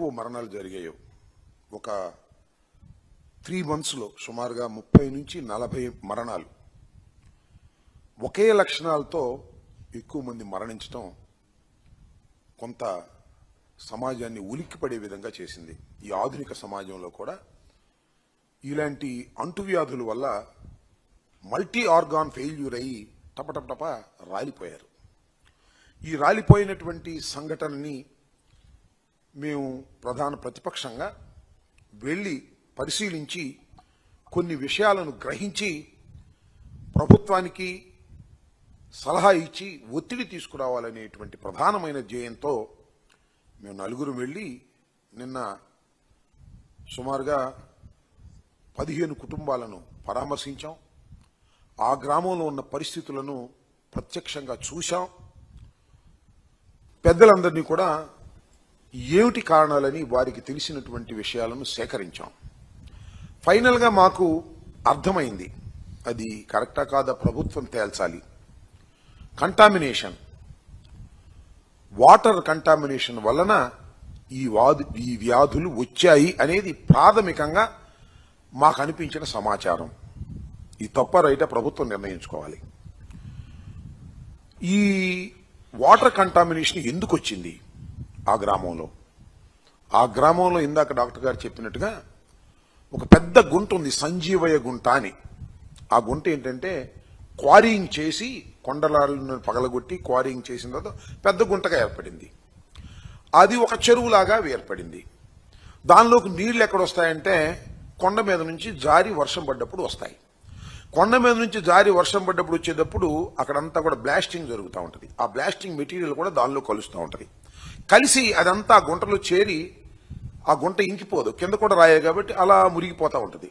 ఎక్కువ మరణాలు జరిగాయో ఒక 3 monthsలో సుమారుగా 30 నుంచి 40 మరణాలు ఒకే లక్షణాలతో ఎక్కువ మంది మరణించడం కొంత సమాజాన్ని ఉలిక్కిపడే విధంగా చేసింది. ఈ ఆధునిక సమాజంలో కూడా ఇలాంటి అంటువ్యాధుల వల్ల మల్టీ ఆర్గాన్ ఫెయిల్యూర్ అయ్యి టపటపటప రాలిపోయారు. ఈ రాలిపోయినటువంటి సంఘటనని మేము ప్రధాన ప్రతిపక్షంగా వెళ్ళి పరిశీలించి కొన్ని విషయాలను గ్రహించి ప్రభుత్వానికి సలహా ఇచ్చి ఒత్తిడి తీసుకురావాలనేటువంటి ప్రధానమైన ధ్యేయంతో మేము నలుగురు వెళ్ళి నిన్న సుమారుగా 15 కుటుంబాలను పరామర్శించాం. ఆ గ్రామంలో ఉన్న పరిస్థితులను ప్రత్యక్షంగా చూశాం. పెద్దలందరినీ కూడా ఏమిటి కారణాలని వారికి తెలిసినటువంటి విషయాలను సేకరించాం. ఫైనల్గా మాకు అర్థమైంది, అది కరెక్టా కాదా ప్రభుత్వం తేల్చాలి. కంటామినేషన్, వాటర్ కంటామినేషన్ వలన ఈ వ్యాధులు వచ్చాయి అనేది ప్రాథమికంగా మాకు అనిపించిన సమాచారం. ఈ తప్ప రైట ప్రభుత్వం నిర్ణయించుకోవాలి. ఈ వాటర్ కంటామినేషన్ ఎందుకు వచ్చింది ఆ గ్రామంలో? ఆ గ్రామంలో ఇందాక డాక్టర్ గారు చెప్పినట్టుగా ఒక పెద్ద గుంట ఉంది, సంజీవయ్య గుంట అని. ఆ గుంట ఏంటంటే క్వారీయింగ్ చేసి కొండలను పగలగొట్టి క్వారీయింగ్ చేసిన తర్వాత పెద్ద గుంటగా ఏర్పడింది. అది ఒక చెరువులాగా ఏర్పడింది. దానిలోకి నీళ్లు ఎక్కడొస్తాయంటే కొండ మీద నుంచి జారి వర్షం పడ్డప్పుడు వస్తాయి. కొండ మీద నుంచి జారి వర్షం పడ్డప్పుడు వచ్చేటప్పుడు అక్కడంతా కూడా బ్లాస్టింగ్ జరుగుతూ ఉంటుంది. ఆ బ్లాస్టింగ్ మెటీరియల్ కూడా దానిలో కలుస్తూ ఉంటుంది. కలిసి అదంతా ఆ గుంటలో చేరి ఆ గుంట ఇంకిపోదు, కింద కూడా రాయే కాబట్టి అలా మురిగిపోతూ ఉంటుంది.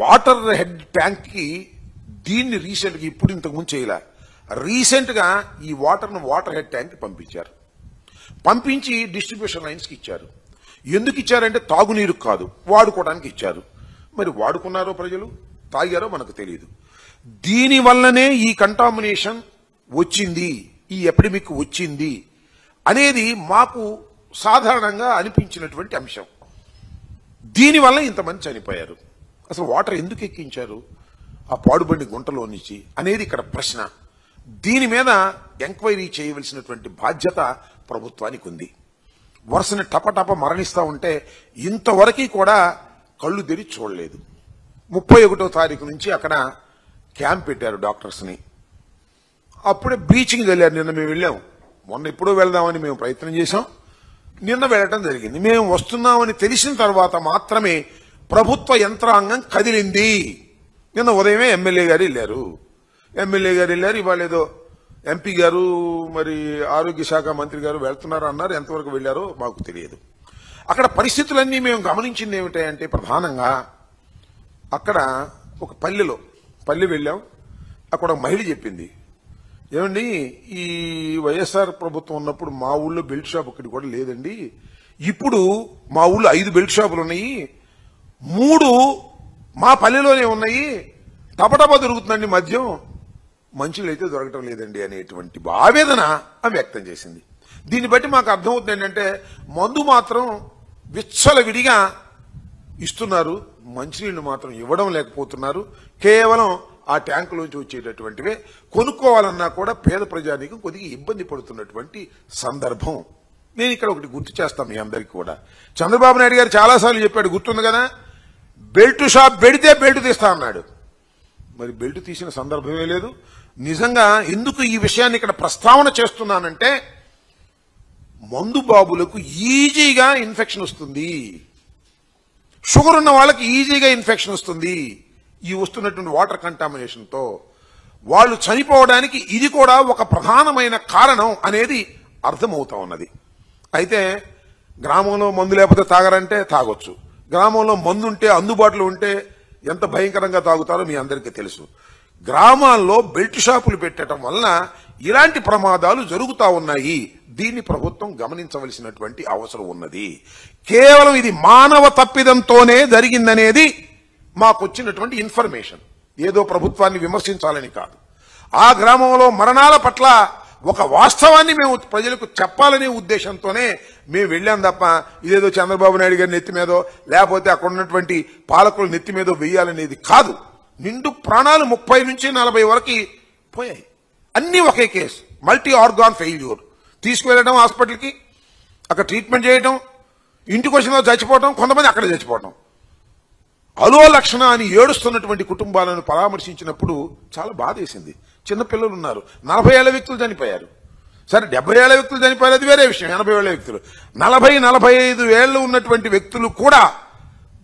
వాటర్ హెడ్ ట్యాంక్కి దీన్ని రీసెంట్గా ఇప్పుడు ఇంతకుముందు చేయలే, రీసెంట్గా ఈ వాటర్ హెడ్ ట్యాంక్ పంపించారు. పంపించి డిస్ట్రిబ్యూషన్ లైన్స్కి ఇచ్చారు. ఎందుకు ఇచ్చారంటే తాగునీరు కాదు, వాడుకోవడానికి ఇచ్చారు. మరి వాడుకున్నారో ప్రజలు, తాగారో మనకు తెలియదు. దీనివల్లనే ఈ కంటామినేషన్ వచ్చింది, ఈ ఎపిడమిక్ వచ్చింది అనేది మాకు సాధారణంగా అనిపించినటువంటి అంశం. దీనివల్ల ఇంతమంది చనిపోయారు. అసలు వాటర్ ఎందుకు ఎక్కించారు ఆ పాడుబండి గుంటలో నుంచి అనేది ఇక్కడ ప్రశ్న. దీని మీద ఎంక్వైరీ చేయవలసినటువంటి బాధ్యత ప్రభుత్వానికి ఉంది. వరుసని టపటప మరణిస్తూ ఉంటే ఇంతవరకు కూడా కళ్ళు తెరిచి చూడలేదు. 31వ తారీఖు నుంచి అక్కడ క్యాంప్ పెట్టారు డాక్టర్స్ని. అప్పుడే బ్లీచింగ్ వెళ్ళారు. నిన్న మేము వెళ్ళాం, మొన్న ఎప్పుడో వెళ్దామని మేము ప్రయత్నం చేశాం, నిన్న వెళ్ళటం జరిగింది. మేము వస్తున్నామని తెలిసిన తర్వాత మాత్రమే ప్రభుత్వ యంత్రాంగం కదిలింది. నిన్న ఉదయమే ఎమ్మెల్యే గారు వెళ్ళారు. ఇవాళ ఏదో ఎంపీ గారు మరి ఆరోగ్య శాఖ మంత్రి గారు వెళ్తున్నారు అన్నారు. ఎంతవరకు వెళ్ళారో మాకు తెలియదు. అక్కడ పరిస్థితులన్నీ మేము గమనించింది ఏమిటంటే ప్రధానంగా అక్కడ ఒక పల్లె వెళ్ళాం. అక్కడ ఒక మహిళ చెప్పింది, ఏమండి ఈ వైఎస్ఆర్ ప్రభుత్వం ఉన్నప్పుడు మా ఊళ్ళో బెల్ట్ షాప్ ఒకటి కూడా లేదండి, ఇప్పుడు మా ఊళ్ళో 5 బెల్ట్ షాపులు ఉన్నాయి, 3 మా పల్లెలోనే ఉన్నాయి, టపటప దొరుకుతుందండి మద్యం, మంచిలు అయితే దొరకటం లేదండి అనేటువంటి ఆవేదన ఆమె వ్యక్తం చేసింది. దీన్ని బట్టి మాకు అర్థమవుతుంది ఏంటంటే మందు మాత్రం విచ్చలవిడిగా ఇస్తున్నారు, మంచినీళ్లు మాత్రం ఇవ్వడం లేకపోతున్నారు. కేవలం ఆ ట్యాంకులోంచి వచ్చేటటువంటివే కొనుక్కోవాలన్నా కూడా పేద ప్రజానికి కొద్దిగా ఇబ్బంది పడుతున్నటువంటి సందర్భం. నేను ఇక్కడ ఒకటి గుర్తు చేస్తాను మీ అందరికీ కూడా. చంద్రబాబు నాయుడు గారు చాలాసార్లు చెప్పాడు, గుర్తుంది కదా, బెల్ట్ షాప్ పెడితే బెల్ట్ తీస్తా అన్నాడు. మరి బెల్ట్ తీసిన సందర్భమే లేదు. నిజంగా ఎందుకు ఈ విషయాన్ని ఇక్కడ ప్రస్తావన చేస్తున్నానంటే మందు బాబులకు ఈజీగా ఇన్ఫెక్షన్ వస్తుంది, షుగర్ ఉన్న వాళ్ళకి ఈజీగా ఇన్ఫెక్షన్ వస్తుంది. ఈ వస్తున్నటువంటి వాటర్ కంటామినేషన్తో వాళ్ళు చనిపోవడానికి ఇది కూడా ఒక ప్రధానమైన కారణం అనేది అర్థమవుతా ఉన్నది. అయితే గ్రామంలో మందు లేకపోతే తాగరంటే తాగొచ్చు, గ్రామంలో మందు ఉంటే అందుబాటులో ఉంటే ఎంత భయంకరంగా తాగుతారో మీ అందరికీ తెలుసు. గ్రామాల్లో బెల్ట్ షాపులు పెట్టడం వలన ఇలాంటి ప్రమాదాలు జరుగుతూ ఉన్నాయి. దీన్ని ప్రభుత్వం గమనించవలసినటువంటి అవసరం ఉన్నది. కేవలం ఇది మానవ తప్పిదంతోనే జరిగిందనేది మాకొచ్చినటువంటి ఇన్ఫర్మేషన్. ఏదో ప్రభుత్వాన్ని విమర్శించాలని కాదు. ఆ గ్రామంలో మరణాల పట్ల ఒక వాస్తవాన్ని మేము ప్రజలకు చెప్పాలనే ఉద్దేశంతోనే మేము వెళ్ళాం తప్ప ఇదేదో చంద్రబాబు నాయుడు గారి నెత్తి మీదో లేకపోతే అక్కడ ఉన్నటువంటి పాలకుల నెత్తి మీదో వెయ్యాలనేది కాదు. నిండు ప్రాణాలు 30 నుంచి 40 వరకు పోయాయి. అన్ని ఒకే కేసు, మల్టీ ఆర్గాన్ ఫెయిల్యూర్. తీసుకువెళ్ళడం హాస్పిటల్కి, అక్కడ ట్రీట్మెంట్ చేయడం, ఇంటికి వచ్చిన చచ్చిపోవడం, కొంతమంది అక్కడ చచ్చిపోవడం. అలో లక్షణ అని ఏడుస్తున్నటువంటి కుటుంబాలను పరామర్శించినప్పుడు చాలా బాధేసింది. చిన్నపిల్లలు ఉన్నారు, 40 ఏళ్ల వ్యక్తులు చనిపోయారు. సరే 70 ఏళ్ల వ్యక్తులు చనిపోయారు, అది వేరే విషయం. 80 ఏళ్ల వ్యక్తులు, 40-45 ఏళ్లు ఉన్నటువంటి వ్యక్తులు కూడా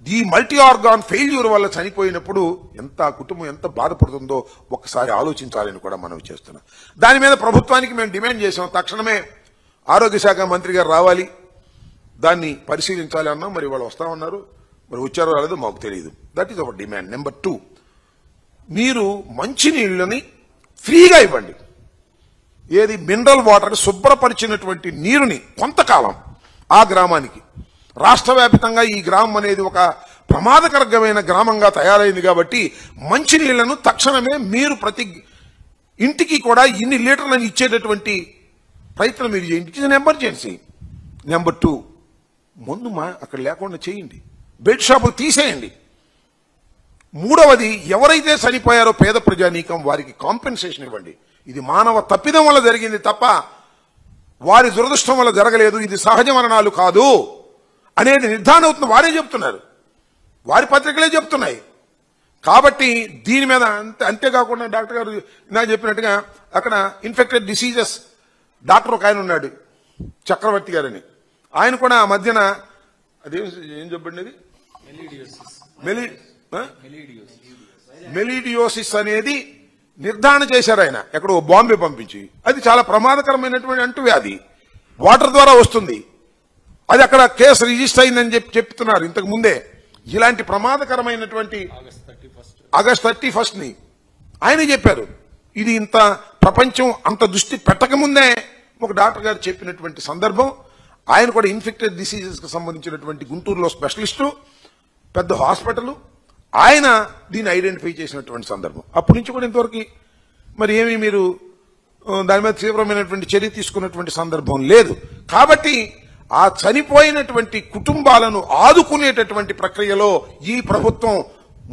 ఈ మల్టీ ఆర్గాన్ ఫెయిల్యూర్ వల్ల చనిపోయినప్పుడు ఎంత కుటుంబం ఎంత బాధపడుతుందో ఒకసారి ఆలోచించాలని కూడా మనం చేస్తున్నాం. దాని మీద ప్రభుత్వానికి మేము డిమాండ్ చేసాం, తక్షణమే ఆరోగ్య శాఖ మంత్రి గారు రావాలి, దాన్ని పరిశీలించాలి అన్నాం. మరి వాళ్ళు వస్తామన్నారు, మరి వచ్చారో రాలేదో మాకు తెలియదు. That is our demand. Number 2, మీరు మంచినీళ్ళని ఫ్రీగా ఇవ్వండి. ఏది మినరల్ వాటర్ శుభ్రపరిచినటువంటి నీరుని కొంతకాలం ఆ గ్రామానికి. రాష్ట్ర వ్యాప్తంగా ఈ గ్రామం అనేది ఒక ప్రమాదకరమైన గ్రామంగా తయారైంది కాబట్టి మంచినీళ్లను తక్షణమే మీరు ప్రతి ఇంటికి కూడా ఇన్ని లీటర్లను ఇచ్చేటటువంటి ప్రయత్నం మీరు చేయండి. It is an emergency. Number 2, మందు అక్కడ లేకుండా చేయండి, బెడ్ షాపులు తీసేయండి. 3వది, ఎవరైతే చనిపోయారో పేద ప్రజానీకం వారికి కాంపెన్సేషన్ ఇవ్వండి. ఇది మానవ తప్పిదం వల్ల జరిగింది తప్ప వారి దురదృష్టం వల్ల జరగలేదు, ఇది సహజ మరణాలు కాదు అనేది నిర్ధారణ అవుతుంది. వారే చెప్తున్నారు, వారి పత్రికలే చెప్తున్నాయి. కాబట్టి దీని మీద అంతేకాకుండా డాక్టర్ గారు నాకు చెప్పినట్టుగా అక్కడ ఇన్ఫెక్టెడ్ డిసీజెస్ డాక్టర్ ఒక ఆయన ఉన్నాడు, చక్రవర్తి గారని. ఆయన కూడా ఆ మధ్యన ఏం చెప్పండి, మెలీడియోసిస్ అనేది నిర్ధారణ చేశారు ఆయన, ఎక్కడో బాంబే పంపించి. అది చాలా ప్రమాదకరమైనటువంటి అంటువ్యాధి, వాటర్ ద్వారా వస్తుంది. అది అక్కడ కేసు రిజిస్టర్ అయిందని చెప్తున్నారు ఇంతకు ముందే. ఇలాంటి ప్రమాదకరమైనటువంటి ఆగస్ట్ 31 ఆయన చెప్పారు. ఇది ఇంత ప్రపంచం అంత దృష్టి పెట్టకముందే ఒక డాక్టర్ గారు చెప్పినటువంటి సందర్భం. ఆయన కూడా ఇన్ఫెక్టెడ్ డిసీజెస్ కి సంబంధించినటువంటి గుంటూరులో స్పెషలిస్టు, పెద్ద హాస్పిటల్. ఆయన దీన్ని ఐడెంటిఫై చేసినటువంటి సందర్భం. అప్పటి నుంచి కూడా ఇంతవరకు మరి ఏమి మీరు దాని మీద తీవ్రమైనటువంటి చర్య తీసుకున్నటువంటి సందర్భం లేదు. కాబట్టి ఆ చనిపోయినటువంటి కుటుంబాలను ఆదుకునేటటువంటి ప్రక్రియలో ఈ ప్రభుత్వం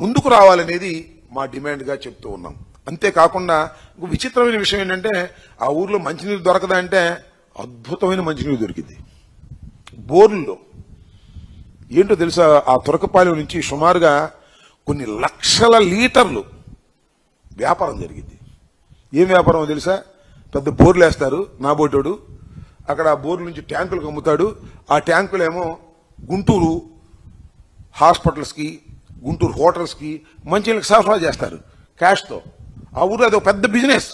ముందుకు రావాలనేది మా డిమాండ్గా చెప్తూ ఉన్నాం. అంతేకాకుండా విచిత్రమైన విషయం ఏంటంటే ఆ ఊర్లో మంచినీరు దొరకదా అంటే అద్భుతమైన మంచినీరు దొరికింది బోర్లలో. ఏంటో తెలుసా, ఆ తురకపాలెం నుంచి సుమారుగా కొన్ని లక్షల లీటర్లు వ్యాపారం జరిగింది. ఏం వ్యాపారం తెలుసా, పెద్ద బోర్లు వేస్తారు నాబోటోడు, అక్కడ ఆ బోర్ల నుంచి ట్యాంకులకు అమ్ముతాడు. ఆ ట్యాంకులేమో గుంటూరు హాస్పిటల్స్కి, గుంటూరు హోటల్స్కి మంచినీళ్ళకి సరఫరా చేస్తారు క్యాష్తో. ఆ ఊరు అది ఒక పెద్ద బిజినెస్.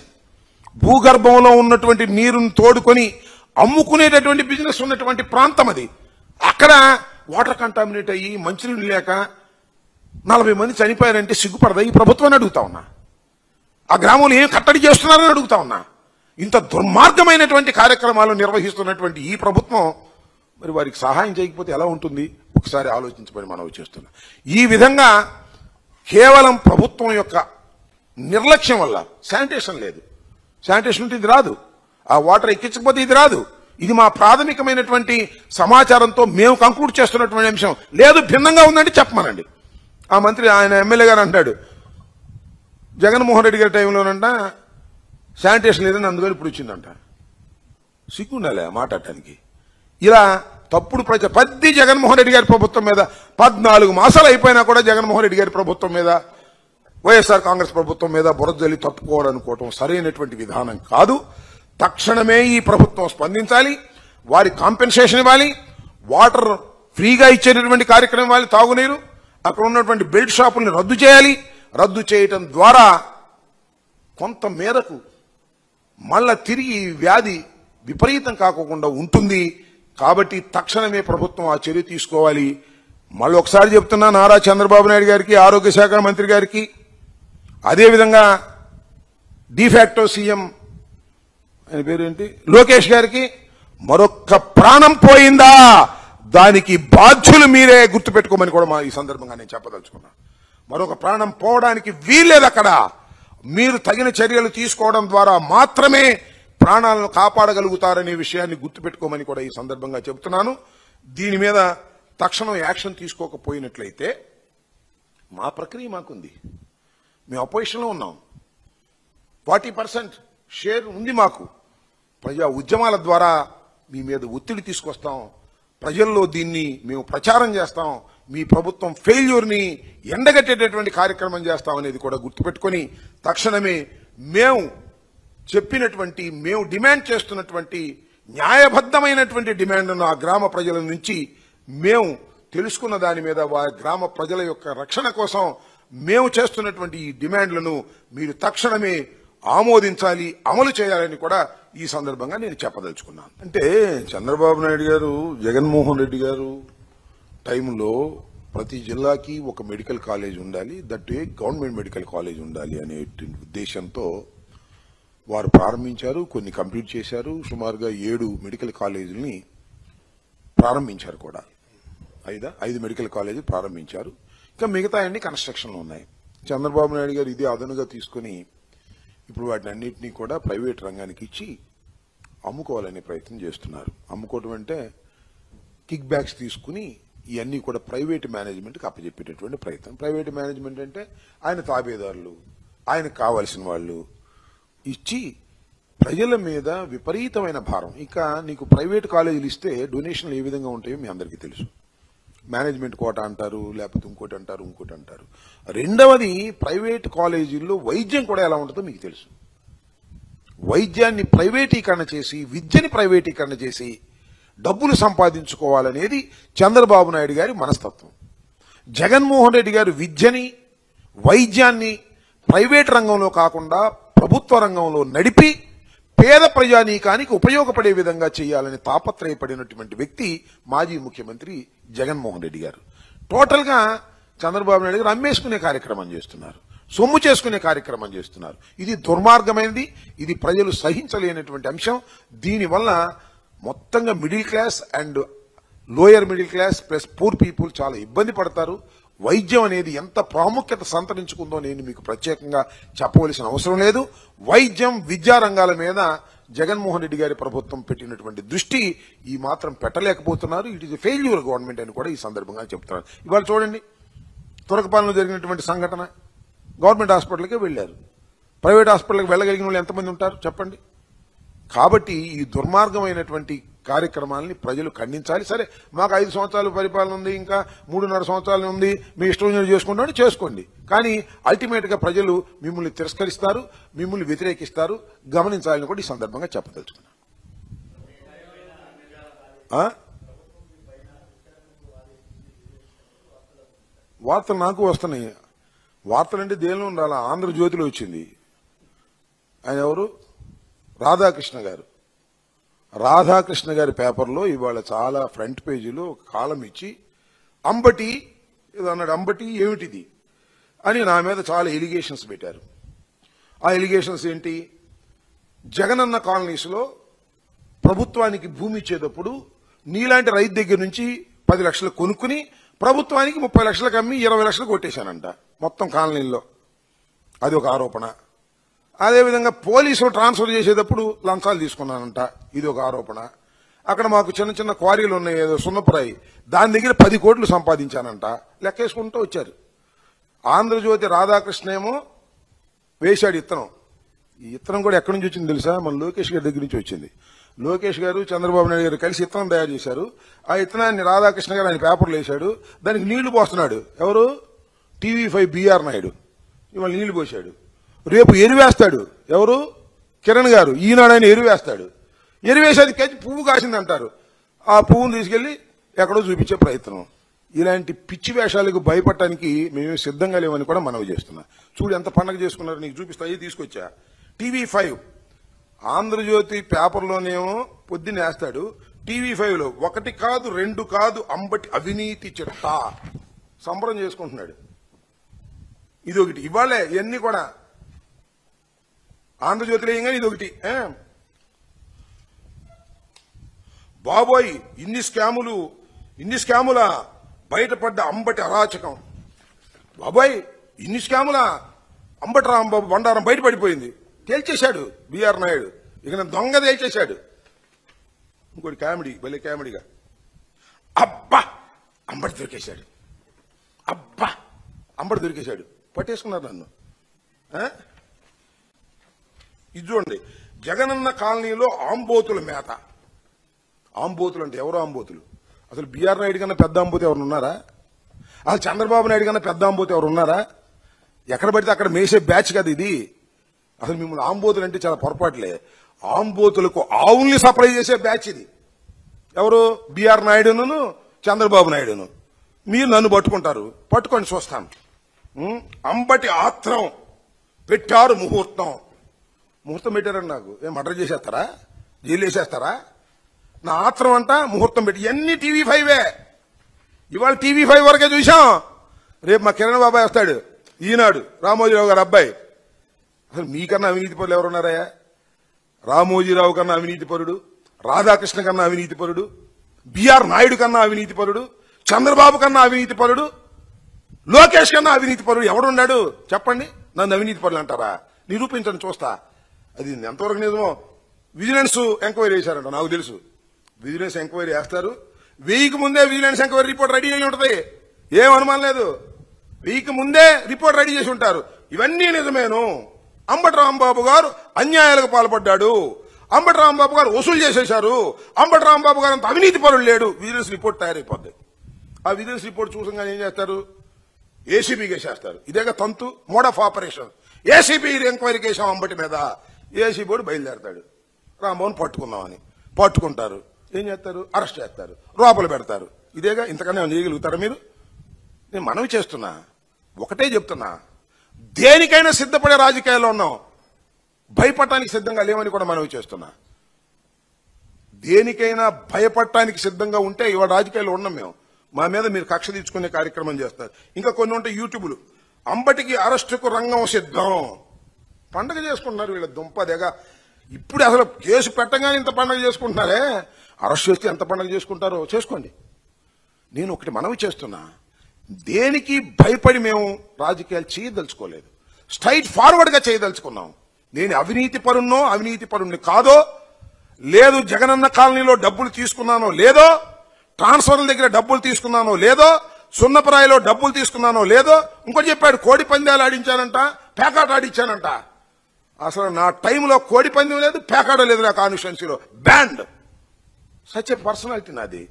భూగర్భంలో ఉన్నటువంటి నీరును తోడుకొని అమ్ముకునేటటువంటి బిజినెస్ ఉన్నటువంటి ప్రాంతం అది. అక్కడ వాటర్ కంటామినేట్ అయ్యి మంచినీళ్ళు లేక 40 మంది చనిపోయారంటే సిగ్గుపడదా ఈ ప్రభుత్వాన్ని అడుగుతా ఉన్నా. ఆ గ్రామంలో ఏం కట్టడి చేస్తున్నారని అడుగుతా ఉన్నా. ఇంత దుర్మార్గమైనటువంటి కార్యక్రమాలు నిర్వహిస్తున్నటువంటి ఈ ప్రభుత్వం మరి వారికి సహాయం చేయకపోతే ఎలా ఉంటుంది ఒకసారి ఆలోచించమని మనం చేస్తున్నాం. ఈ విధంగా కేవలం ప్రభుత్వం యొక్క నిర్లక్ష్యం వల్ల శానిటేషన్ లేదు. శానిటేషన్ ఉంటే ఇది రాదు, ఆ వాటర్ ఎక్కించకపోతే ఇది రాదు. ఇది మా ప్రాథమికమైనటువంటి సమాచారంతో మేము కంక్లూడ్ చేస్తున్నటువంటి అంశం. లేదు భిన్నంగా ఉందంటే చెప్పమనండి. ఆ మంత్రి ఆయన ఎమ్మెల్యే గారు అంటాడు జగన్మోహన్ రెడ్డి గారి టైంలోనంట శానిటేషన్ లేదని అందుకని ఇప్పుడు వచ్చిందంట. సిగ్గుండాలి మాట్లాడటానికి. ఇలా తప్పుడు పద్ది జగన్మోహన్ రెడ్డి గారి ప్రభుత్వం మీద 14 మాసాలు అయిపోయినా కూడా జగన్మోహన్ రెడ్డి గారి ప్రభుత్వం మీద, వైఎస్ఆర్ కాంగ్రెస్ ప్రభుత్వం మీద బురదజల్లి తప్పుకోవాలనుకోవటం సరైనటువంటి విధానం కాదు. తక్షణమే ఈ ప్రభుత్వం స్పందించాలి, వారి కాంపెన్సేషన్ ఇవ్వాలి, వాటర్ ఫ్రీగా ఇచ్చేటటువంటి కార్యక్రమం ఇవ్వాలి, తాగునీరు. అక్కడ ఉన్నటువంటి బెల్ట్ షాపుల్ని రద్దు చేయాలి. రద్దు చేయటం ద్వారా కొంత మేరకు మళ్ళా తిరిగి వ్యాధి విపరీతం కాకుండా ఉంటుంది. కాబట్టి తక్షణమే ప్రభుత్వం ఆ చర్య తీసుకోవాలి. మళ్ళీ ఒకసారి చెప్తున్నా, నారా చంద్రబాబు నాయుడు గారికి, ఆరోగ్య శాఖ మంత్రి గారికి, అదేవిధంగా డిఫాక్టో సీఎం ఆయన పేరేంటి లోకేష్ గారికి, మరొక్క ప్రాణం పోయిందా దానికి బాధ్యులు మీరే గుర్తుపెట్టుకోమని కూడా ఈ సందర్భంగా నేను చెప్పదలుచుకున్నా. మరొక ప్రాణం పోవడానికి వీల్లేదు. అక్కడ మీరు తగిన చర్యలు తీసుకోవడం ద్వారా మాత్రమే ప్రాణాలను కాపాడగలుగుతారనే విషయాన్ని గుర్తుపెట్టుకోమని కూడా ఈ సందర్భంగా చెబుతున్నాను. దీని మీద తక్షణం యాక్షన్ తీసుకోకపోయినట్లయితే మా ప్రక్రియ మాకుంది. మేము అపోజిషన్లో ఉన్నాం. 40% షేర్ ఉంది మాకు. ప్రజా ఉద్యమాల ద్వారా మీ మీద ఒత్తిడి తీసుకొస్తాం. ప్రజల్లో దీన్ని మేము ప్రచారం చేస్తాం. మీ ప్రభుత్వం ఫెయిల్యూర్ని ఎండగట్టేటటువంటి కార్యక్రమం చేస్తాం అనేది కూడా గుర్తుపెట్టుకొని తక్షణమే మేము చెప్పినటువంటి, మేము డిమాండ్ చేస్తున్నటువంటి న్యాయబద్ధమైనటువంటి డిమాండ్ను ఆ గ్రామ ప్రజల నుంచి మేము తెలుసుకున్న దాని మీద వారి గ్రామ ప్రజల యొక్క రక్షణ కోసం మేము చేస్తున్నటువంటి ఈ డిమాండ్లను మీరు తక్షణమే ఆమోదించాలి, అమలు చేయాలని కూడా ఈ సందర్భంగా నేను చెప్పదలుచుకున్నాను. అంటే చంద్రబాబు నాయుడు గారు, జగన్మోహన్ రెడ్డి గారు టైంలో ప్రతి జిల్లాకి ఒక మెడికల్ కాలేజ్ ఉండాలి, దట్ గవర్నమెంట్ మెడికల్ కాలేజ్ ఉండాలి అనే ఉద్దేశంతో వారు ప్రారంభించారు. కొన్ని కంప్లీట్ చేశారు. సుమారుగా 7 మెడికల్ కాలేజీలని ప్రారంభించారు కూడా. 5 మెడికల్ కాలేజీలు ప్రారంభించారు. ఇంకా మిగతా అన్ని కన్స్ట్రక్షన్లు ఉన్నాయి. చంద్రబాబు నాయుడు గారు ఇదే అదనుగా తీసుకుని ఇప్పుడు వాటిని అన్నింటినీ కూడా ప్రైవేట్ రంగానికి ఇచ్చి అమ్ముకోవాలనే ప్రయత్నం చేస్తున్నారు. అమ్ముకోవడం అంటే కిక్ బ్యాక్స్ తీసుకుని ఇవన్నీ కూడా ప్రైవేట్ మేనేజ్మెంట్కి అప్పచెప్పేటటువంటి ప్రయత్నం. ప్రైవేట్ మేనేజ్మెంట్ అంటే ఆయన తాబేదారులు, ఆయనకు కావాల్సిన వాళ్ళు ఇచ్చి ప్రజల మీద విపరీతమైన భారం. ఇక నీకు ప్రైవేట్ కాలేజీలు ఇస్తే డొనేషన్లు ఏ విధంగా ఉంటాయో మీ అందరికీ తెలుసు. మేనేజ్మెంట్ కోట అంటారు, లేకపోతే ఇంకోటి అంటారు. రెండవది, ప్రైవేట్ కాలేజీల్లో వైద్యం కూడా ఎలా ఉంటుందో మీకు తెలుసు. వైద్యాన్ని ప్రైవేటీకరణ చేసి, విద్యని ప్రైవేటీకరణ చేసి డబ్బులు సంపాదించుకోవాలనేది చంద్రబాబు నాయుడు గారి మనస్తత్వం. జగన్మోహన్ రెడ్డి గారు విద్యని, వైద్యాన్ని ప్రైవేట్ రంగంలో కాకుండా ప్రభుత్వ రంగంలో నడిపి పేద ప్రజానీకానికి ఉపయోగపడే విధంగా చేయాలని తాపత్రయపడినటువంటి వ్యక్తి మాజీ ముఖ్యమంత్రి జగన్మోహన్ రెడ్డి గారు. టోటల్ గా చంద్రబాబు నాయుడు గారు అమ్మేసుకునే కార్యక్రమం చేస్తున్నారు, సొమ్ము చేసుకునే కార్యక్రమం చేస్తున్నారు. ఇది దుర్మార్గమైనది. ఇది ప్రజలు సహించలేనటువంటి అంశం. దీనివల్ల మొత్తంగా middle class and lower middle class plus poor people చాలా ఇబ్బంది పడతారు. వైద్యం అనేది ఎంత ప్రాముఖ్యత సంతరించుకుందో నేను మీకు ప్రత్యేకంగా చెప్పవలసిన అవసరం లేదు. వైద్యం, విద్యా రంగాల మీద జగన్మోహన్ రెడ్డి గారి ప్రభుత్వం పెట్టినటువంటి దృష్టి ఈ మాత్రం పెట్టలేకపోతున్నారు. It is a failure government అని కూడా ఈ సందర్భంగా చెప్తున్నారు. ఇవాళ చూడండి, తురకపాలెంలో జరిగినటువంటి సంఘటన. గవర్నమెంట్ హాస్పిటల్కే వెళ్లారు. ప్రైవేట్ హాస్పిటల్కి వెళ్ళగలిగిన వాళ్ళు ఎంతమంది ఉంటారు చెప్పండి. కాబట్టి ఈ దుర్మార్గమైనటువంటి కార్యక్రమాలని ప్రజలు ఖండించాలి. సరే, మాకు 5 సంవత్సరాలు పరిపాలన ఉంది, ఇంకా 3.5 సంవత్సరాలు ఉంది, మీ ఇష్టం చేసుకుంటామని చేసుకోండి. కానీ అల్టిమేట్ గా ప్రజలు మిమ్మల్ని తిరస్కరిస్తారు, మిమ్మల్ని వ్యతిరేకిస్తారు. గమనించాలని కూడా ఈ సందర్భంగా చెప్పదలుచుకున్నాను. వార్తలు నాకు వస్తున్నాయి. వార్తలంటే దేనిలో ఉండాలి? ఆంధ్రజ్యోతిలో వచ్చింది. ఆయన ఎవరు? రాధాకృష్ణ గారి పేపర్లో ఇవాళ చాలా ఫ్రంట్ పేజీలో ఒక కాలం ఇచ్చి అంబటి ఏదో అన్నాడు. అంబటి ఏమిటిది అని నా మీద చాలా ఎలిగేషన్స్ పెట్టారు. ఆ ఎలిగేషన్స్ ఏంటి? జగనన్న కాలనీస్ లో ప్రభుత్వానికి భూమి ఇచ్చేటప్పుడు నీలాంటి రైతు దగ్గర నుంచి 10 లక్షలు కొనుక్కుని ప్రభుత్వానికి 30 లక్షలకు అమ్మి 20 లక్షలు కొట్టేశానంట మొత్తం కాలనీల్లో. అది ఒక ఆరోపణ. అదేవిధంగా పోలీసులు ట్రాన్స్ఫర్ చేసేటప్పుడు లంచాలు తీసుకున్నానంట, ఇది ఒక ఆరోపణ. అక్కడ మాకు చిన్న చిన్న క్వారీలు ఉన్నాయి, ఏదో సున్నపురాయి, దాని దగ్గర 10 కోట్లు సంపాదించానంట. లెక్కేసుకుంటూ వచ్చారు. ఆంధ్రజ్యోతి రాధాకృష్ణ ఏమో వేశాడు ఇత్తనం. ఈ ఇత్తనం కూడా ఎక్కడి నుంచి వచ్చింది తెలుసా? మన లోకేష్ గారి దగ్గర నుంచి వచ్చింది. లోకేష్ గారు, చంద్రబాబు నాయుడు గారు కలిసి ఇత్తనం తయారు చేశారు. ఆ ఇత్తనాన్ని రాధాకృష్ణ గారు ఆయన పేపర్లు వేశాడు. దానికి నీళ్లు పోస్తున్నాడు ఎవరు? TV5 బిఆర్ నాయుడు ఇవాళ నీళ్లు పోశాడు. రేపు ఎరువేస్తాడు ఎవరు? కిరణ్ గారు. ఈనాడు ఆయన ఎరువేస్తాడు. ఎరువేసేది కచ్చి పువ్వు కాసిందంటారు. ఆ పువ్వును తీసుకెళ్లి ఎక్కడో చూపించే ప్రయత్నం. ఇలాంటి పిచ్చి వేషాలకు భయపడటానికి మేము సిద్ధంగా లేవని కూడా మనవి చేస్తున్నా. చూడు ఎంత పండగ చేసుకున్నారు, నీకు చూపిస్తా. అయ్యి తీసుకొచ్చా. TV5 ఆంధ్రజ్యోతి పేపర్లోనేమో పొద్దున్న వేస్తాడు. TV5లో 1 కాదు 2 కాదు అంబటి అవినీతి చిట్టా సంబరం చేసుకుంటున్నాడు. ఇదొకటి. ఇవాళే ఇవన్నీ కూడా ఆంధ్రజ్యోతిలో ఏం కానీ ఇదొకటి. బాబోయ్ ఇన్ని స్కాముల బయటపడ్డ అంబటి అరాచకం. బాబోయ్ ఇన్ని స్కాముల అంబటి రాంబాబు బండారం బయటపడిపోయింది. తేల్చేశాడు బిఆర్ నాయుడు. ఇక నేను దొంగ తేల్చేశాడు. ఇంకోటి కామెడీ, భలే కామెడీగా, అబ్బా అంబటి దొరికేశాడు, అబ్బా అంబటి దొరికేశాడు, పట్టేసుకున్నారు నన్ను. ఇది చూడండి, జగనన్న కాలనీలో ఆంబోతుల మేత. ఆంబోతులు అంటే ఎవరు ఆంబోతులు? అసలు బిఆర్ నాయుడు కన్నా పెద్ద ఆంబోతు ఎవరు ఉన్నారా? అసలు చంద్రబాబు నాయుడు కన్నా పెద్ద ఆంబోతు ఎవరు ఉన్నారా? ఎక్కడ పడితే అక్కడ మేసే బ్యాచ్ కదా ఇది. అసలు మిమ్మల్ని ఆంబోతులు అంటే చాలా పొరపాట్లే. ఆంబోతులకు ఆవుల్ని సప్లై చేసే బ్యాచ్ ఇది. ఎవరు? బిఆర్ నాయుడును చంద్రబాబు నాయుడును. మీరు నన్ను పట్టుకుంటారు, పట్టుకొని చూస్తాను. అంబటి ఆత్రం పెట్టారు, ముహూర్తం. ముహూర్తం పెట్టారని నాకు ఏం మర్డర్ చేసేస్తారా? జైలు వేసేస్తారా? నా ఆత్రం అంట ముహూర్తం పెట్టి. ఇవన్నీ TV5 ఇవాళ TV5 వరకే చూసాం. రేపు మా కిరణ్ బాబాయ్ వస్తాడు, ఈనాడు రామోజీరావు గారు అబ్బాయి. అసలు మీకన్నా అవినీతి పరులు ఎవరున్నారయ్యా? రామోజీరావు కన్నా అవినీతి పరుడు, రాధాకృష్ణ కన్నా అవినీతి పరుడు, బిఆర్ నాయుడు కన్నా అవినీతి పరుడు, చంద్రబాబు కన్నా అవినీతి పరుడు, లోకేష్ కన్నా అవినీతి పరుడు ఎవడున్నాడు చెప్పండి? నన్ను అవినీతి పరులు అంటారా? నిరూపించండి, చూస్తా. అది ఎంతవరకు నిజమో. విజిలెన్స్ ఎంక్వైరీ చేశారంట, నాకు తెలుసు. విజిలెన్స్ ఎంక్వైరీ చేస్తారు. 1000కి ముందే విజిలెన్స్ ఎంక్వైరీ రిపోర్ట్ రెడీ అయి ఉంటుంది, ఏం అనుమానం లేదు. 1000కి ముందే రిపోర్ట్ రెడీ చేసి ఉంటారు. ఇవన్నీ నిజమేను. అంబటి రాంబాబు గారు అన్యాయాలకు పాల్పడ్డాడు, అంబటి రాంబాబు గారు వసూలు చేసేశారు, అంబటి రాంబాబు గారు అంత అవినీతి పరులు లేడు. విజిలెన్స్ రిపోర్ట్ తయారైపోద్ది. ఆ విజిలెన్స్ రిపోర్ట్ చూసంగా ఏం చేస్తారు? ఏసీబీకి వేసేస్తారు. ఇదేగా తంతు, మోడ్ ఆఫ్ ఆపరేషన్. ఏసీబీ ఎంక్వైరీకి వేసాం అంబటి మీద. ఏసీబీ బయలుదేరతాడు, రాంబాబుని పట్టుకుందామని. పట్టుకుంటారు, ఏం చేస్తారు? అరెస్ట్ చేస్తారు, లోపల పెడతారు. ఇదేగా. ఇంతకన్నా చేయగలుగుతారా మీరు? నేను మనవి చేస్తున్నా, ఒకటే చెప్తున్నా, దేనికైనా సిద్ధపడే రాజకీయాల్లో ఉన్నాం, భయపడటానికి సిద్ధంగా లేవని కూడా మనవి చేస్తున్నా. దేనికైనా భయపడటానికి సిద్ధంగా ఉంటే ఇవాళ రాజకీయాల్లో ఉన్నాం మేము. మా మీద మీరు కక్ష తీర్చుకునే కార్యక్రమం చేస్తారు. ఇంకా కొన్ని ఉంటాయి యూట్యూబ్లు. అంబటికి అరెస్టుకు రంగం సిద్ధం. పండగ చేసుకుంటున్నారు వీళ్ళ దుంపదేగా. ఇప్పుడు అసలు కేసు పెట్టగానే ఇంత పండగ చేసుకుంటున్నారే, అరెస్ట్ చేస్తే ఎంత పండగ చేసుకుంటారో చేసుకోండి. నేను ఒకటి మనవి చేస్తున్నా, దేనికి భయపడి మేము రాజకీయాలు చేయదలుచుకోలేదు. స్ట్రైట్ ఫార్వర్డ్ గా చేయదలుచుకున్నాం. నేను అవినీతి పరుణ్ణి కాదో, లేదు జగనన్న కాలనీలో డబ్బులు తీసుకున్నానో లేదో, ట్రాన్స్ఫర్ల దగ్గర డబ్బులు తీసుకున్నానో లేదో, సున్నపరాయిలో డబ్బులు తీసుకున్నానో లేదో. ఇంకోటి చెప్పాడు, కోడి పందాలు ఆడించానంట, పేకాట ఆడించానంట. అసలు నా టైంలో కోడి పందెం లేదు, పేకాట లేదు నా కాన్స్టిట్యున్సీలో. బ్యాండ్. సచ్ ఏ పర్సనాలిటీ నాది.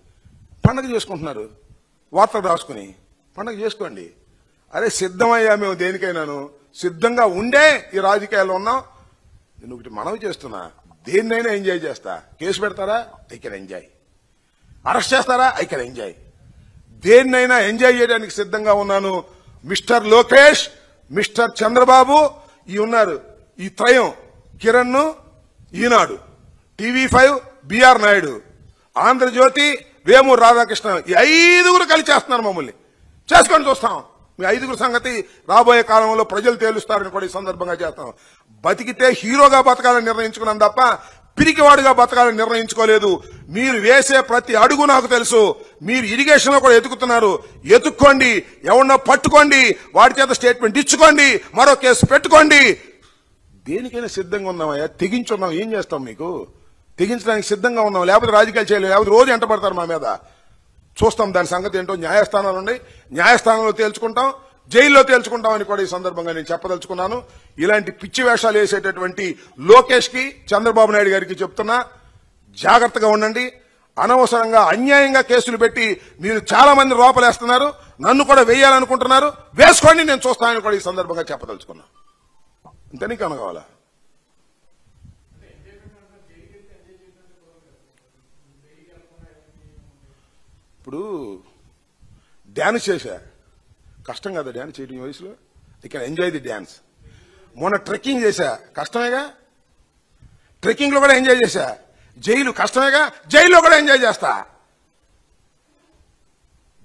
పండగ చేసుకుంటున్నారు, వార్తలు రాసుకుని. పండగ చేసుకోండి. అరే సిద్ధమయ్యా మేము దేనికైనాను, సిద్ధంగా ఉండే ఈ రాజకీయాల్లో ఉన్నాం. నేను ఒకటి మనవి చేస్తున్నా, దేన్నైనా ఎంజాయ్ చేస్తా. కేసు పెడతారా? I can enjoy. అరెస్ట్ చేస్తారా? I can enjoy. దేన్నైనా ఎంజాయ్ చేయడానికి సిద్ధంగా ఉన్నాను. మిస్టర్ లోకేష్, మిస్టర్ చంద్రబాబు, ఈ ఉన్నారు, ఈ త్రయం, కిరణ్, ఈనాడు, TV5, బిఆర్ నాయుడు, ఆంధ్రజ్యోతి, వేమూరు రాధాకృష్ణ, ఈ 5గురు కలిసి చేస్తున్నారు. మమ్మల్ని చేసుకొని చూస్తాం. మీ 5గురు సంగతి రాబోయే కాలంలో ప్రజలు తేలుస్తారని కూడా ఈ సందర్భంగా చేస్తాం. బతికితే హీరోగా బతకాలని నిర్ణయించుకున్నాం తప్ప పిరికివాడుగా బతకాలని నిర్ణయించుకోలేదు. మీరు వేసే ప్రతి అడుగు నాకు తెలుసు. మీరు ఇరిగేషన్ లో కూడా ఎతుకుతున్నారు, ఎతుక్కోండి. ఎవరినో పట్టుకోండి, వాడి చేత స్టేట్మెంట్ ఇచ్చుకోండి, మరో కేసు పెట్టుకోండి. దేనికైనా సిద్ధంగా ఉన్నామయ్యా. తెగించున్నాం, ఏం చేస్తాం? మీకు తెగించడానికి సిద్ధంగా ఉన్నాం. లేకపోతే రాజకీయాలు చేయలేము, లేకపోతే రోజు ఎంట పడతారు మా మీద. చూస్తాం దాని సంగతి ఏంటో. న్యాయస్థానాలు ఉన్నాయి, న్యాయస్థానంలో తేల్చుకుంటాం, జైల్లో తేల్చుకుంటామని కూడా ఈ సందర్భంగా నేను చెప్పదలుచుకున్నాను. ఇలాంటి పిచ్చి వేషాలు వేసేటటువంటి లోకేష్ కి, చంద్రబాబు నాయుడు గారికి చెప్తున్నా, జాగ్రత్తగా ఉండండి. అనవసరంగా అన్యాయంగా కేసులు పెట్టి మీరు చాలా మంది లోపలేస్తున్నారు. నన్ను కూడా వేయాలనుకుంటున్నారు. వేసుకోండి, నేను చూస్తానని కూడా ఈ సందర్భంగా చెప్పదలుచుకున్నా. ఇంత నీకు అనగావాలా? ఇప్పుడు డ్యాన్స్ చేశా, కష్టం కదా డ్యాన్స్ చేయడం ఈ వయసులో. I can enjoy the dance. మొన్న ట్రెక్కింగ్ చేశా, కష్టమేగా. ట్రెక్కింగ్ లో కూడా ఎంజాయ్ చేశా. జైలు కష్టమేగా, జైల్లో కూడా ఎంజాయ్ చేస్తా.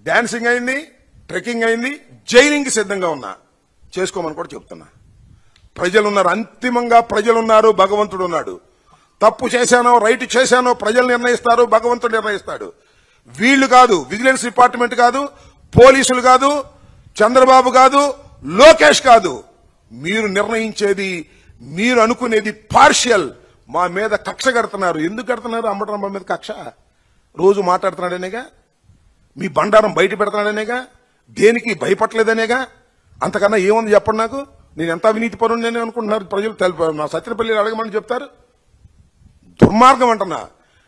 డాన్సింగ్ అయింది, ట్రెక్కింగ్ అయింది, జైలింగ్కి సిద్ధంగా ఉన్నా. చేసుకోమని కూడా చెప్తున్నా. ప్రజలున్నారు, అంతిమంగా ప్రజలున్నారు, భగవంతుడు ఉన్నాడు. తప్పు చేశానో రైట్ చేశానో ప్రజలు నిర్ణయిస్తారు, భగవంతుడు నిర్ణయిస్తాడు. వీళ్లు కాదు, విజిలెన్స్ డిపార్ట్మెంట్ కాదు, పోలీసులు కాదు, చంద్రబాబు కాదు, లోకేష్ కాదు. మీరు నిర్ణయించేది, మీరు అనుకునేది పార్షియల్, మా మీద కక్ష కడుతున్నారు. ఎందుకు కడుతున్నారు? అంబటరాంబాబు మీద కక్ష రోజు మాట్లాడుతున్నాడనేగా, మీ బండారం బయట పెడుతున్నాడనేగా, దేనికి భయపడలేదనేగా. అంతకన్నా ఏముంది చెప్పండి నాకు. నేను ఎంత అవినీతి పరుని అనుకుంటున్నారు ప్రజలు? నా సత్యనపల్లి అడగమని చెప్తారు. దుర్మార్గం అంటున్నా.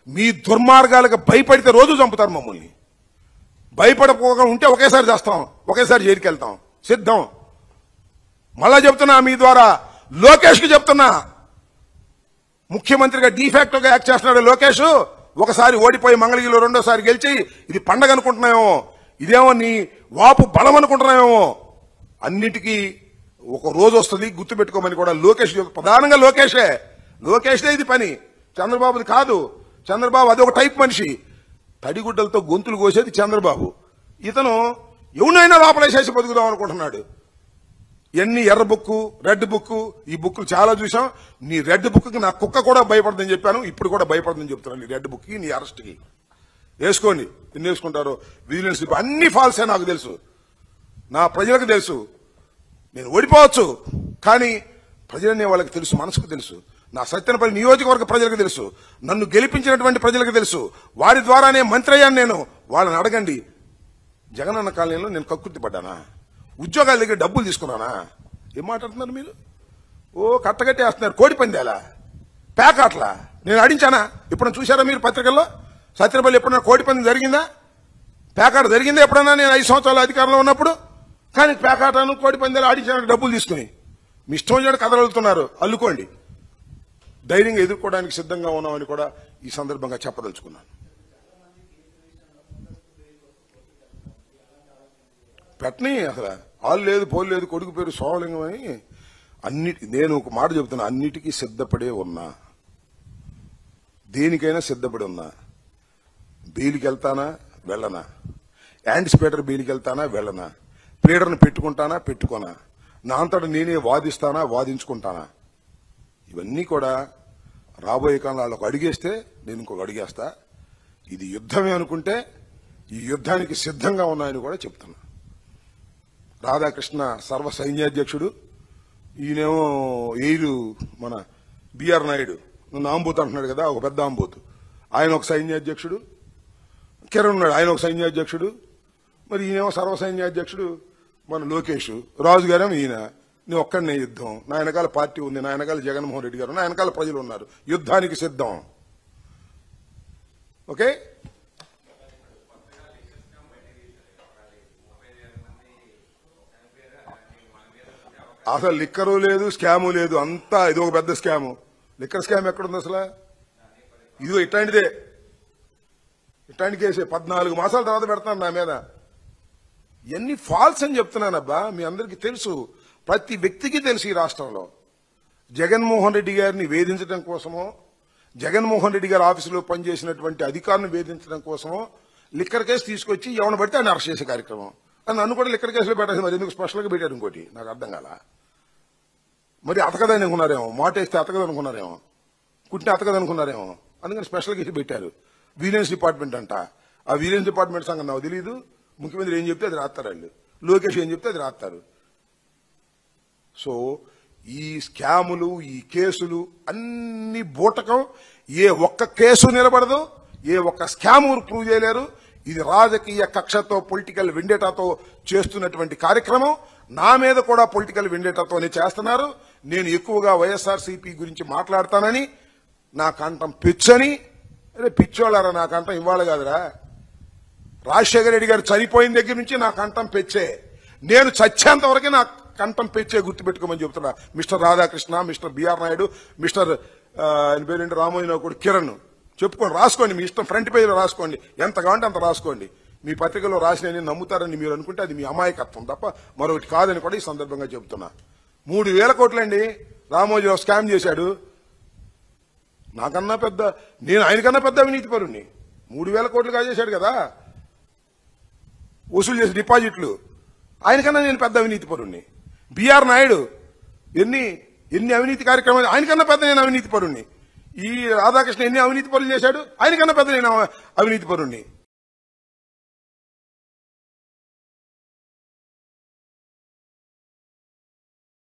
మీ దుర్మార్గాలకు భయపడితే రోజు చంపుతారు మమ్మల్ని. భయపడకపోగా ఉంటే ఒకేసారి చేస్తాం, ఒకేసారి జైలుకి వెళ్తాం. సిద్ధం. మళ్ళా చెప్తున్నా, మీ ద్వారా లోకేష్కి చెప్తున్నా, ముఖ్యమంత్రిగా డీఫాక్టోగా యాక్ట్ చేస్తున్నాడు లోకేష్. ఒకసారి ఓడిపోయి మంగళగిరిలో రెండోసారి గెలిచి ఇది పండగ అనుకుంటున్నామేమో, ఇదేమో నీ వాపు బలం అనుకుంటున్నామేమో. అన్నిటికీ ఒక రోజు వస్తుంది, గుర్తుపెట్టుకోమని కూడా లోకేష్, ప్రధానంగా లోకేష్దే ఇది పని, చంద్రబాబుది కాదు. చంద్రబాబు అది ఒక టైప్ మనిషి. తడిగుడ్డలతో గొంతులు కోసేది చంద్రబాబు. ఇతను ఎవనైనా లోపలేసేసి బతుకుదాం అనుకుంటున్నాడు. ఎన్ని ఎర్ర బుక్కు, రెడ్ బుక్కు, ఈ బుక్లు చాలా చూసాం. నీ రెడ్ బుక్కి నా కుక్క కూడా భయపడదని చెప్పాను, ఇప్పుడు కూడా భయపడదని చెప్తున్నాను. నీ రెడ్ బుక్కి, నీ అరెస్ట్కి వేసుకోండి. ఎన్ని వేసుకుంటారో విజిలెన్స్ అన్ని ఫాల్సే నాకు తెలుసు, నా ప్రజలకు తెలుసు. నేను ఓడిపోవచ్చు, కానీ ప్రజలనే వాళ్ళకి తెలుసు, మనసుకు తెలుసు. నా సత్యనపల్లి నియోజకవర్గ ప్రజలకు తెలుసు, నన్ను గెలిపించినటువంటి ప్రజలకు తెలుసు. వారి ద్వారానే మంత్రి అయ్యాను నేను. వాళ్ళని అడగండి. జగనన్న కాలనీలో నేను కక్కుర్తి పడ్డానా? ఉద్యోగాల దగ్గర డబ్బులు తీసుకున్నానా? ఏం మాట్లాడుతున్నారు మీరు? ఓ కట్టగట్టేస్తున్నారు. కోడి పందేలా, పేకాట్లా నేను ఆడించానా? ఇప్పుడు చూసారా మీరు పత్రికల్లో? సత్యనపల్లి ఎప్పుడన్నా కోడి పందెం జరిగిందా? పేకాట జరిగిందా ఎప్పుడన్నా నేను 5 సంవత్సరాలు అధికారంలో ఉన్నప్పుడు? కానీ పేకాటను కోడి పందేలు ఆడించడానికి డబ్బులు తీసుకుని మీ ఇష్టం వచ్చాడు కథలుతున్నారు. అల్లుకోండి. ధైర్యంగా ఎదుర్కోవడానికి సిద్ధంగా ఉన్నామని కూడా ఈ సందర్భంగా చెప్పదలుచుకున్నాను. పెట్టని అసలు ఆలు లేదు, పోలు లేదు, కొడుకు పేరు సోమలింగం అని నేను ఒక మాట చెబుతున్నా, అన్నిటికీ సిద్ధపడే ఉన్నా, దేనికైనా సిద్ధపడి ఉన్నా. బెయిల్కి వెళ్తానా వెళ్ళనా, యాంటిసిపేటర్ బెయిల్కి వెళ్తానా వెళ్ళనా, ప్లేడర్ని పెట్టుకుంటానా పెట్టుకోనా, నా అంతటా నేనే వాదిస్తానా వాదించుకుంటానా, ఇవన్నీ కూడా రాబోయే కాలంలో వాళ్ళకు అడిగేస్తే నేను ఇంకొక అడిగేస్తా. ఇది యుద్ధమే అనుకుంటే ఈ యుద్ధానికి సిద్ధంగా ఉన్నాయని కూడా చెప్తున్నా. రాధాకృష్ణ సర్వ సైన్యాధ్యక్షుడు, ఈయనేమో ఎయిరు మన బిఆర్ నాయుడు నన్ను ఆంబోతు అంటున్నాడు కదా, ఒక పెద్ద ఆంబోతు, ఆయన ఒక సైన్యాధ్యక్షుడు. కిరణ్ ఉన్నాడు, ఆయన ఒక సైన్యాధ్యక్షుడు. మరి ఈయనేమో సర్వ సైన్యాధ్యక్షుడు మన లోకేష్. రాజు గారేమో ఈయన. నేను ఒక్కడనే యుద్ధం. నా వెనకాల పార్టీ ఉంది, నా వెనకాల జగన్మోహన్ రెడ్డి గారు, నా వెనకాల ప్రజలు ఉన్నారు. యుద్ధానికి సిద్ధం. ఓకే. అసలు లిక్కరు లేదు, స్కాము లేదు, అంతా ఇది ఒక పెద్ద స్కాము. లిక్కర్ స్కామ్ ఎక్కడుంది అసలు? ఇదిగో ఇట్లాంటిదే, ఇట్లాంటి కేసే 14 మాసాల తర్వాత పెడతాను నా మీద. ఇవన్నీ ఫాల్స్ అని చెప్తున్నానబ్బా. మీ అందరికీ తెలుసు, ప్రతి వ్యక్తికి తెలుసు ఈ రాష్ట్రంలో. జగన్మోహన్ రెడ్డి గారిని వేధించడం కోసమో, జగన్మోహన్ రెడ్డి గారి ఆఫీసులో పనిచేసినటువంటి అధికారులను వేధించడం కోసమో లిక్కర్ కేసు తీసుకొచ్చి ఎవరిని పడితే ఆయన అరెస్ట్ చేసే కార్యక్రమం. నన్ను కూడా లిక్కర్ కేసులో పెట్టాల్సి, మరి ఎందుకు స్పెషల్గా పెట్టారు? ఇంకోటి నాకు అర్థం కాల. మరి అతకదని అనుకున్నారేమో, మాటేస్తే అతకదనుకున్నారేమో, కుట్టిన అతకదనుకున్నారేమో, అందుకని స్పెషల్ కేసు పెట్టారు. విజిలెన్స్ డిపార్ట్మెంట్ అంట. ఆ విజిలెన్స్ డిపార్ట్మెంట్ సంగతి నాకు తెలియదు. ముఖ్యమంత్రి ఏం చెప్తే అది రాస్తారు వాళ్ళు, లోకేష్ ఏం చెప్తే అది రాస్తారు. సో ఈ స్కాములు, ఈ కేసులు అన్ని బూటకం. ఏ ఒక్క కేసు నిలబడదు, ఏ ఒక్క స్కాము ప్రూవ్ చేయలేరు. ఇది రాజకీయ కక్షతో, పొలిటికల్ వెండేటాతో చేస్తున్నటువంటి కార్యక్రమం. నా మీద కూడా పొలిటికల్ వెండేటాతోనే చేస్తున్నారు. నేను ఎక్కువగా వైఎస్ఆర్సీపీ గురించి మాట్లాడతానని నా కంఠం పిచ్చని. అరే పిచ్చోళ్ళారా, నా కంఠం ఇవాళ కాదురా. రాజశేఖర రెడ్డి గారు చనిపోయిన దగ్గర నుంచి నా కంఠం పెచ్చే. నేను చచ్చేంత వరకే నా కంఠం పెచ్చే, గుర్తుపెట్టుకోమని చెబుతున్నా. Mister Radhakrishna, mister B R Naidu, mister ఆయన పేరేంటి రామోజీరావు కూడా, కిరణ్ చెప్పుకోండి, రాసుకోండి. మీ ఇష్టం, ఫ్రంట్ పేజీలో రాసుకోండి, ఎంత కావాలంటే అంత రాసుకోండి. మీ పత్రికలో రాసిన నమ్ముతారని మీరు అనుకుంటే అది మీ అమాయకత్వం తప్ప మరొకటి కాదని కూడా ఈ సందర్భంగా చెబుతున్నా. 3,000 కోట్లండి రామోజీరావు స్కామ్ చేశాడు. నాకన్నా పెద్ద, నేను ఆయనకన్నా పెద్ద అవినీతి పరుణ్ణి. 3,000 కోట్లు కాజేశాడు కదా వసూలు చేసి డిపాజిట్లు. ఆయనకన్నా నేను పెద్ద అవినీతి పరుణ్ణి. బిఆర్ నాయుడు ఎన్ని అవినీతి కార్యక్రమాలు, ఆయనకన్నా పెద్ద నేను అవినీతి పరుణ్ణి. ఈ రాధాకృష్ణ ఎన్ని అవినీతి పనులు చేశాడు, ఆయనకన్నా పెద్ద నేను అవినీతి పరుణ్ణి.